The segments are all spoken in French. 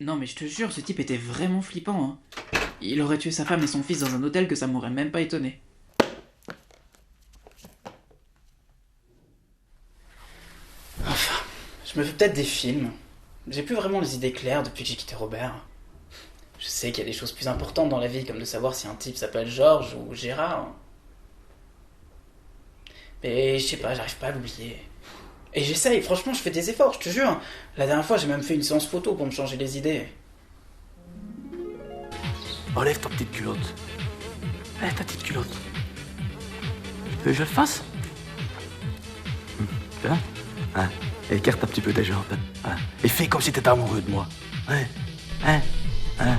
Non mais je te jure, ce type était vraiment flippant, hein. Il aurait tué sa femme et son fils dans un hôtel que ça m'aurait même pas étonné. Enfin, je me fais peut-être des films. J'ai plus vraiment les idées claires depuis que j'ai quitté Robert. Je sais qu'il y a des choses plus importantes dans la vie, comme de savoir si un type s'appelle Georges ou Gérard. Mais je sais pas, j'arrive pas à l'oublier. Et j'essaye, franchement, je fais des efforts, je te jure. La dernière fois, j'ai même fait une séance photo pour me changer les idées. Enlève ta petite culotte. Enlève ta petite culotte. Tu veux que je le fasse? Bien. Hein? Écarte un petit peu tes jambes. Hein? Et fais comme si t'étais amoureux de moi. Hein? Hein? Hein?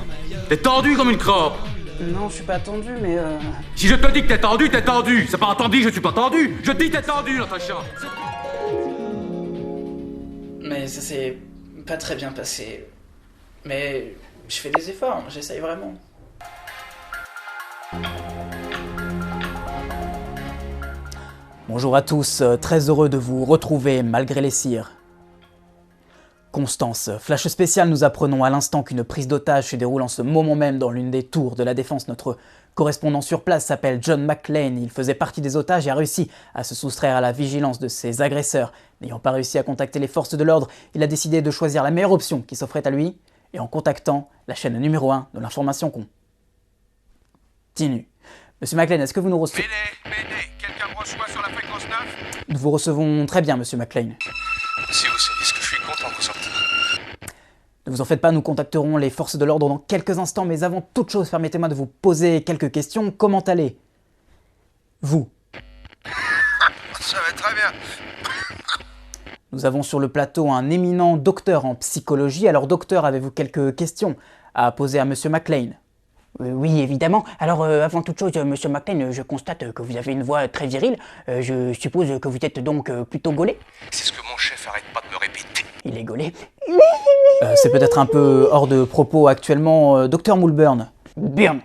T'es tendu comme une crampe. Non, je suis pas tendu, mais Si je te dis que t'es tendu, t'es tendu. C'est pas entendu que je suis pas tendu. Je te dis que t'es tendu, Natacha. Mais ça s'est pas très bien passé. Mais je fais des efforts, j'essaye vraiment. Bonjour à tous, très heureux de vous retrouver malgré les cires. Constance, flash spécial, nous apprenons à l'instant qu'une prise d'otage se déroule en ce moment même dans l'une des tours de la Défense. Notre correspondant sur place s'appelle John McClane, il faisait partie des otages et a réussi à se soustraire à la vigilance de ses agresseurs. N'ayant pas réussi à contacter les forces de l'ordre, il a décidé de choisir la meilleure option qui s'offrait à lui, et en contactant la chaîne numéro 1 de l'information continue. Monsieur McClane, est-ce que vous nous recevez? Mayday, quelqu'un me reçoit sur la fréquence 9? Nous vous recevons très bien, monsieur McClane. Si vous saviez ce que je suis content de ressortir. Ne vous en faites pas, nous contacterons les forces de l'ordre dans quelques instants, mais avant toute chose, permettez-moi de vous poser quelques questions. Comment allez-vous? Ça va très bien. Nous avons sur le plateau un éminent docteur en psychologie. Alors docteur, avez-vous quelques questions à poser à monsieur McClane? Oui, évidemment. Alors, avant toute chose, monsieur McClane, je constate que vous avez une voix très virile. Je suppose que vous êtes donc plutôt gaulé. C'est ce que mon chef arrête pas de me répéter. Il est gaulé. C'est peut-être un peu hors de propos actuellement. Docteur Mulburn. Burn.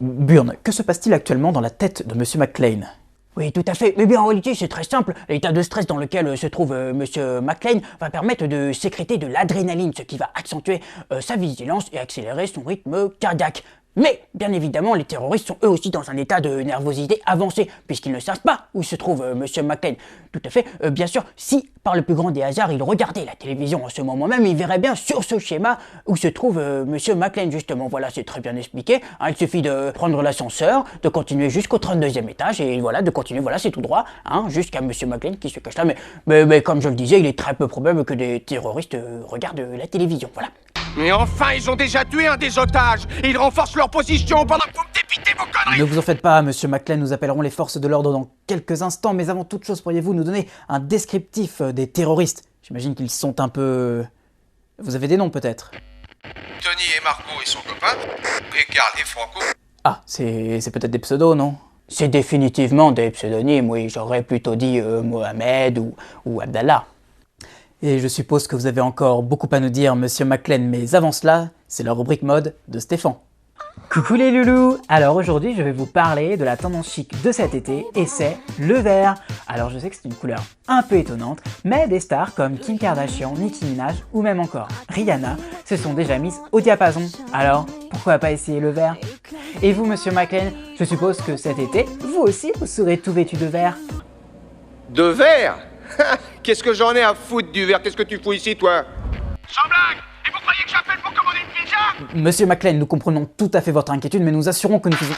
Burn, que se passe-t-il actuellement dans la tête de monsieur McClane? Oui, tout à fait. Mais bien, en réalité, c'est très simple. L'état de stress dans lequel se trouve monsieur McClane va permettre de sécréter de l'adrénaline, ce qui va accentuer sa vigilance et accélérer son rythme cardiaque. Mais, bien évidemment, les terroristes sont eux aussi dans un état de nervosité avancé, puisqu'ils ne savent pas où se trouve monsieur McClane. Tout à fait. Bien sûr, si, par le plus grand des hasards, ils regardaient la télévision en ce moment même, ils verraient bien sur ce schéma où se trouve monsieur McClane, justement. Voilà, c'est très bien expliqué. Hein, il suffit de prendre l'ascenseur, de continuer jusqu'au 32e étage, et voilà, de continuer, voilà, c'est tout droit, hein, jusqu'à monsieur McClane qui se cache là. Mais comme je le disais, il est très peu probable que des terroristes regardent la télévision, voilà. Mais enfin, ils ont déjà tué un des otages. Et ils renforcent leur position pendant que vous me dépitez vos conneries. Ne vous en faites pas, monsieur McClane, nous appellerons les forces de l'ordre dans quelques instants, mais avant toute chose, pourriez-vous nous donner un descriptif des terroristes? J'imagine qu'ils sont un peu... Vous avez des noms peut-être? Tony et Marco et son copain. Et Karl et Franco. Ah, c'est peut-être des pseudos, non? C'est définitivement des pseudonymes, oui, j'aurais plutôt dit Mohamed ou Abdallah. Et je suppose que vous avez encore beaucoup à nous dire, monsieur McClane, mais avant cela, c'est la rubrique mode de Stéphane. Coucou les loulous! Alors aujourd'hui, je vais vous parler de la tendance chic de cet été, et c'est le vert. Alors je sais que c'est une couleur un peu étonnante, mais des stars comme Kim Kardashian, Nicki Minaj ou même encore Rihanna se sont déjà mises au diapason. Alors, pourquoi pas essayer le vert? Et vous, monsieur McClane, je suppose que cet été, vous aussi, vous serez tout vêtu de vert. De verre? Qu'est-ce que j'en ai à foutre du verre? Qu'est-ce que tu fous ici, toi? Sans blague! Et vous croyez que j'appelle pour commander une pizza? Monsieur McClane, nous comprenons tout à fait votre inquiétude, mais nous assurons que nous faisons...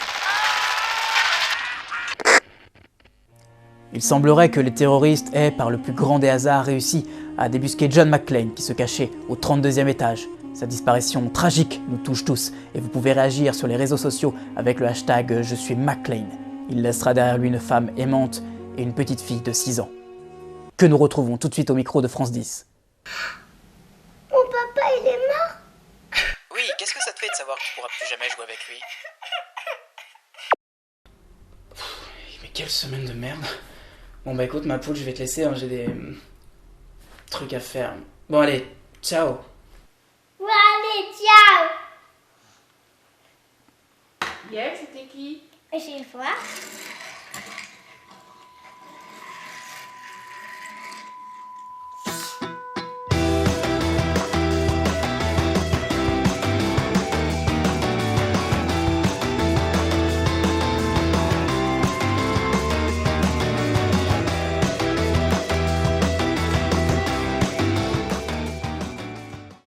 Il semblerait que les terroristes aient, par le plus grand des hasards, réussi à débusquer John McClane, qui se cachait au 32e étage. Sa disparition tragique nous touche tous, et vous pouvez réagir sur les réseaux sociaux avec le hashtag Je suis McClane. Il laissera derrière lui une femme aimante et une petite fille de 6 ans. Que nous retrouvons tout de suite au micro de France 10. Mon papa, il est mort. Oui, qu'est-ce que ça te fait de savoir que tu pourras plus jamais jouer avec lui? Mais quelle semaine de merde. Bon bah écoute ma poule, je vais te laisser, hein, j'ai des trucs à faire. Bon allez, ciao. Bon, allez, ciao. Yes, c'était qui? Je vais voir.